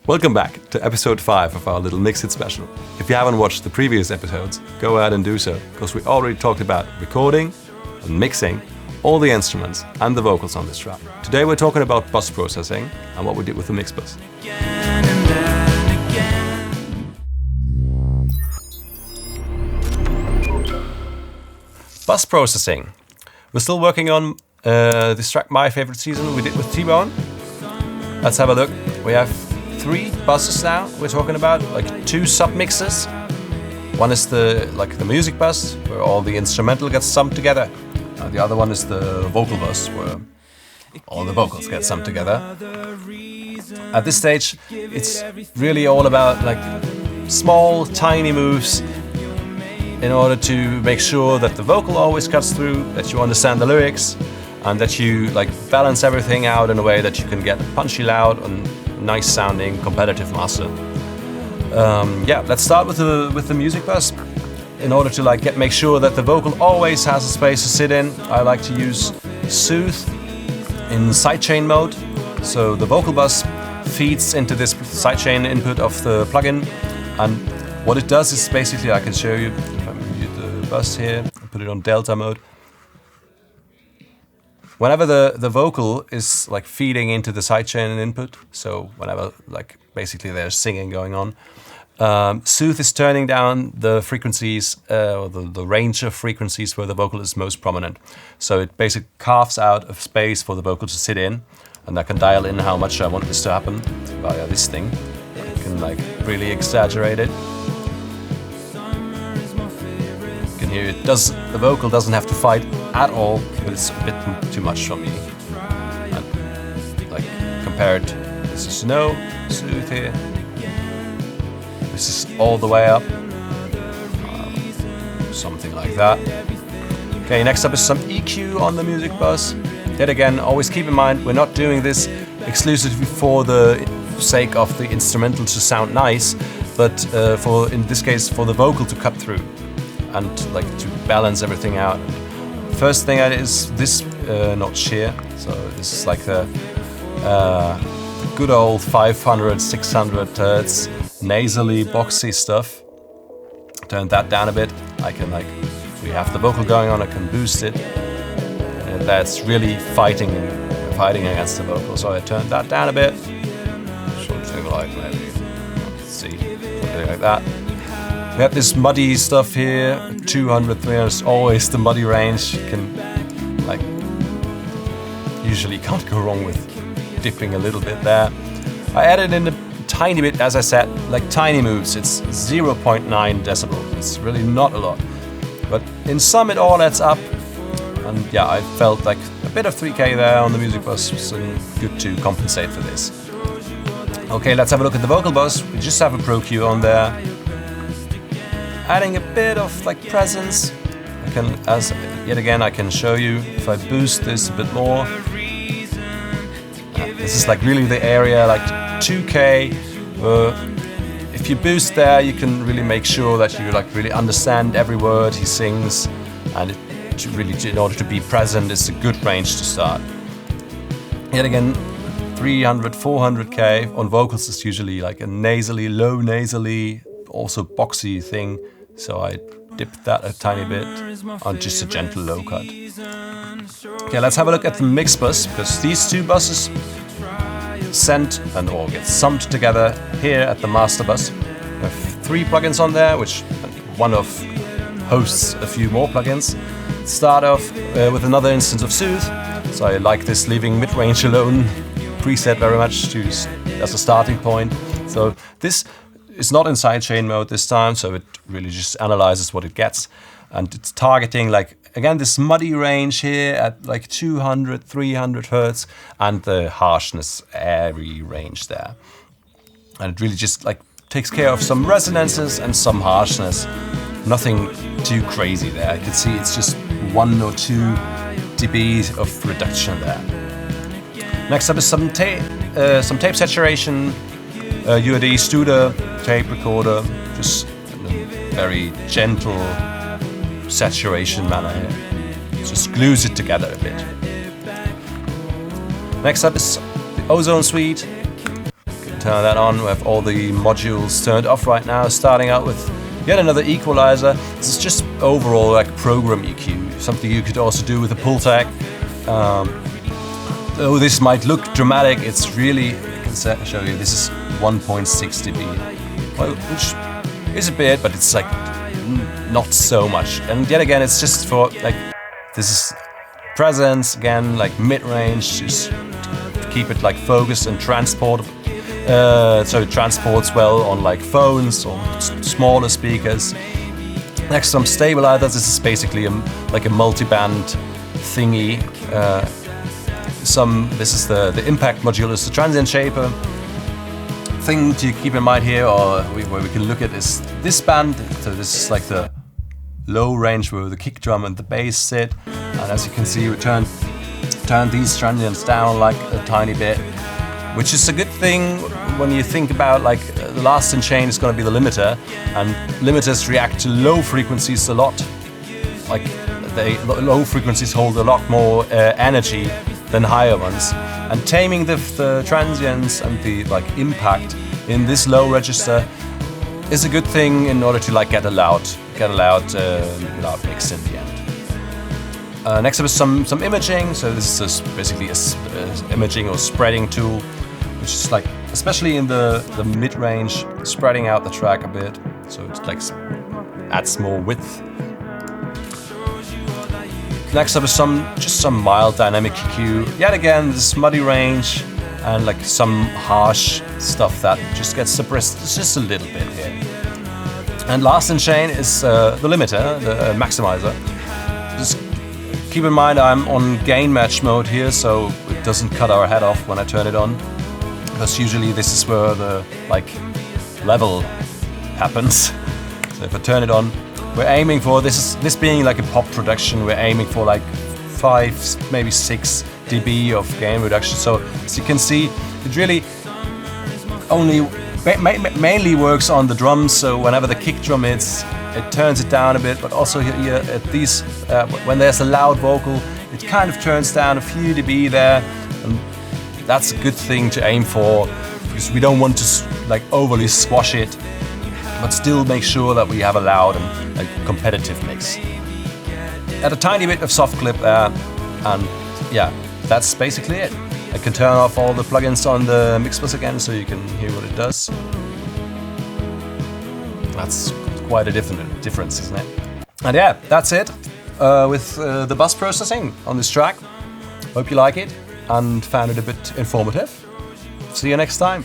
Welcome back to episode 5 of our little Mix It special. If you haven't watched the previous episodes, go ahead and do so, because we already talked about recording and mixing all the instruments and the vocals on this track. Today we're talking about bus processing and what we did with the mix bus. Bus processing. We're still working on this track, My Favorite Season, we did with T.bone. Let's have a look. We have 3 buses now we're talking about, like 2 sub-mixes. One is the music bus, where all the instrumental gets summed together. And the other one is the vocal bus, where all the vocals get summed together. At this stage, it's really all about like small, tiny moves in order to make sure that the vocal always cuts through, that you understand the lyrics, and that you like balance everything out in a way that you can get punchy, loud, and nice sounding competitive master. Let's start with the music bus. In order to make sure that the vocal always has a space to sit in, I like to use Soothe in sidechain mode. So the vocal bus feeds into this sidechain input of the plugin, and what it does is basically, I can show you if I mute the bus here, put it on delta mode. Whenever the vocal is like feeding into the sidechain input, so whenever basically there's singing going on, Soothe is turning down the frequencies, or the range of frequencies where the vocal is most prominent. So it basically carves out a space for the vocal to sit in, and I can dial in how much I want this to happen via this thing. I can really exaggerate it. You can hear the vocal doesn't have to fight at all, but it's a bit too much for me. And compared, this is no Soothe here. This is all the way up, something like that. Okay, next up is some EQ on the music bus. Yet again, always keep in mind, we're not doing this exclusively for the sake of the instrumental to sound nice, but in this case, for the vocal to cut through and to balance everything out. First thing is this notch here. So this is the good old 500, 600 hertz nasally, boxy stuff. Turn that down a bit. I can if we have the vocal going on, I can boost it. And that's really fighting against the vocal. So I turn that down a bit. Something like maybe, let's see, something like that. We have this muddy stuff here, 200, 300 is always the muddy range. You can usually can't go wrong with dipping a little bit there. I added in a tiny bit, as I said, tiny moves. It's 0.9 decibel. It's really not a lot. But in sum, it all adds up. And yeah, I felt a bit of 3K there on the music bus was good to compensate for this. Okay, let's have a look at the vocal bus. We just have a Pro Q on there. Adding a bit of presence. I can show you if I boost this a bit more. This is really the area, 2K. If you boost there, you can really make sure that you really understand every word he sings, and in order to be present, it's a good range to start. Yet again, 300, 400K on vocals is usually a nasally, low nasally, also boxy thing. So I dip that a tiny bit on just a gentle low cut. Okay, let's have a look at the mix bus, because these 2 buses send or get summed together here at the master bus. We have 3 plugins on there, which one of hosts a few more plugins. Start off with another instance of Soothe. So I like this leaving mid-range alone preset very much as a starting point. So this is not in sidechain mode this time, so it really just analyzes what it gets. And it's targeting again, this muddy range here at 200, 300 hertz, and the harshness, airy range there. And it really just takes care of some resonances and some harshness. Nothing too crazy there. You can see it's just 1 or 2 dB of reduction there. Next up is some tape saturation, UAD Studer tape recorder, just in a very gentle saturation manner here. Just glues it together a bit. Next up is the Ozone Suite. turn that on. We have all the modules turned off right now, starting out with yet another equalizer. This is just overall like program EQ, something you could also do with a pull tag. Though this might look dramatic, it's really, I can show you, this is 1.6 dB, well, which is a bit, but it's like not so much. And yet again, it's just for like, this is presence, again, like mid-range, just to keep it like focused and transportable. So it transports well on like phones or smaller speakers. Next, some stabilizers. This is basically like a multi-band thingy. This is the impact module, is the transient shaper. Thing to keep in mind here, or where we can look at, is this band. So this is like the low range where the kick drum and the bass sit. And as you can see, we turn these transients down like a tiny bit, which is a good thing when you think about like the last in chain is going to be the limiter, and limiters react to low frequencies a lot. Like low frequencies hold a lot more energy than higher ones, and taming the transients and the like impact in this low register is a good thing in order to like get a loud mix in the end. Next up is some imaging. So this is basically a imaging or spreading tool, which is like, especially in the mid-range, spreading out the track a bit, so it like adds more width. Next up is just some mild dynamic EQ. Yet again, this muddy range and like some harsh stuff that just gets suppressed just a little bit here. And last in chain is the limiter, the maximizer. Just keep in mind I'm on gain match mode here, so it doesn't cut our head off when I turn it on. Because usually this is where the like level happens. So if I turn it on, we're aiming for this being like a pop production. We're aiming for like 5, maybe 6 dB of gain reduction. So as you can see, it really only mainly works on the drums. So whenever the kick drum hits, it turns it down a bit. But also here at these, when there's a loud vocal, it kind of turns down a few dB there. And that's a good thing to aim for, because we don't want to like overly squash it, but still make sure that we have a loud and like competitive mix. Add a tiny bit of soft clip there, and yeah, that's basically it. I can turn off all the plugins on the mix bus again, so you can hear what it does. That's quite a difference, isn't it? And yeah, that's it with the bus processing on this track. Hope you like it and found it a bit informative. See you next time.